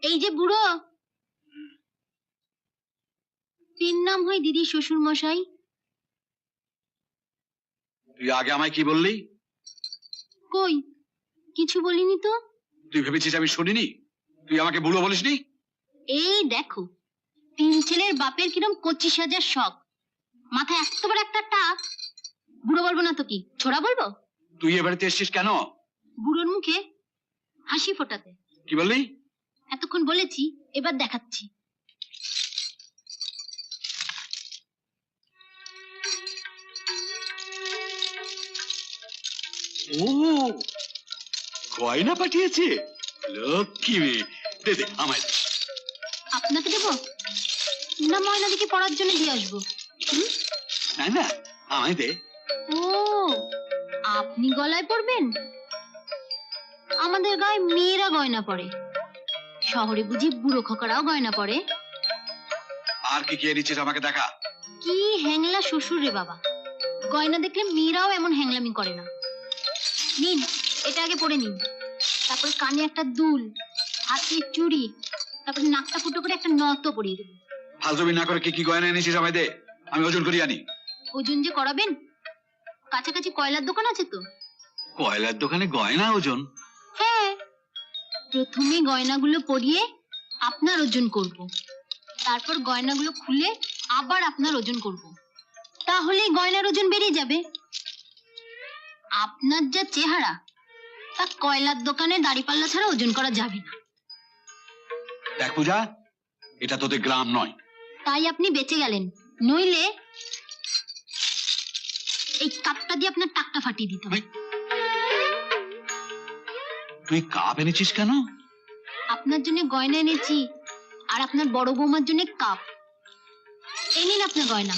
এই যে বুড়ো, তিন নাম হয় দিদি শ্বশুর মশাই। তুই আগে আমায় কি বললি? কই কিছু বলিনি তো। তুই ভেবেছিস আমি শুনিনি? তুই আমাকে বুড়ো বলিসনি? এই দেখো, তিন ছেলের বাপের কিরম 25,000 শখ, মাথায় এত বড় একটা টাক। বুড়ো বলবো না তো কি, ছোড়া বলবো? তুই এ বাড়িতে এসছিস কেন? বুড়োর মুখে হাসি ফোটাতে। কি বললি? এতক্ষণ বলেছি, এবার দেখাচ্ছি। ও, গয়না পাঠিয়েছে? লক্ষ্মী মেয়ে, দে দে আমায়। আপনাকে দেবো না ময়না দিকে পড়ার জন্য দিয়ে আসবো? না না, আমায় দে। ও, আপনি গলায় পড়বেন? আমাদের গায়ে মেয়েরা গয়না পরে, শহরে বুঝি বুড়ো খোকারাও গয়না পরে? আর কি কি এনেছিস আমাকে দেখা। কি হ্যাংলা শ্বশুর রে বাবা, গয়না দেখলে মেয়েরাও এমন হ্যাংলামি করে না। নিন, এটা আগে পরে নিন, তারপর কানে একটা দুল, হাতে চুড়ি, তারপর নাকটা ফুটো করে একটা নত পরিয়ে দেবো। ফালতুমি না করে কি কি গয়না এনেছিস আমায় দে, আমি ওজন করি আনি। ওজন যে করাবেন, কাছাকাছি কয়লার দোকান আছে তো? কয়লার দোকানে গয়না ওজন? হ্যাঁ, প্রথমে গয়নাগুলো পরিয়ে আপনার ওজন করব, তারপর গয়নাগুলো খুলে আবার আপনার ওজন করব, তাহলেই গয়নার ওজন বেরিয়ে যাবে। আপনার যা চেহারা, তা কয়লার দোকানে দাড়িপাল্লা ছাড়া ওজন করা যাবে না। দেখ পূজা, এটা তোদের গ্রাম নয়। তাই আপনি বেঁচে গেলেন, নইলে এই কাপটা দিয়ে আপনার টাকটা ফাটিয়ে দিত। তুই কাপ এনেছিস কেন? আপনার জন্য গয়না এনেছি, আর আপনার বড় বৌমার জন্য কাপ। এই নিন আপনার গয়না।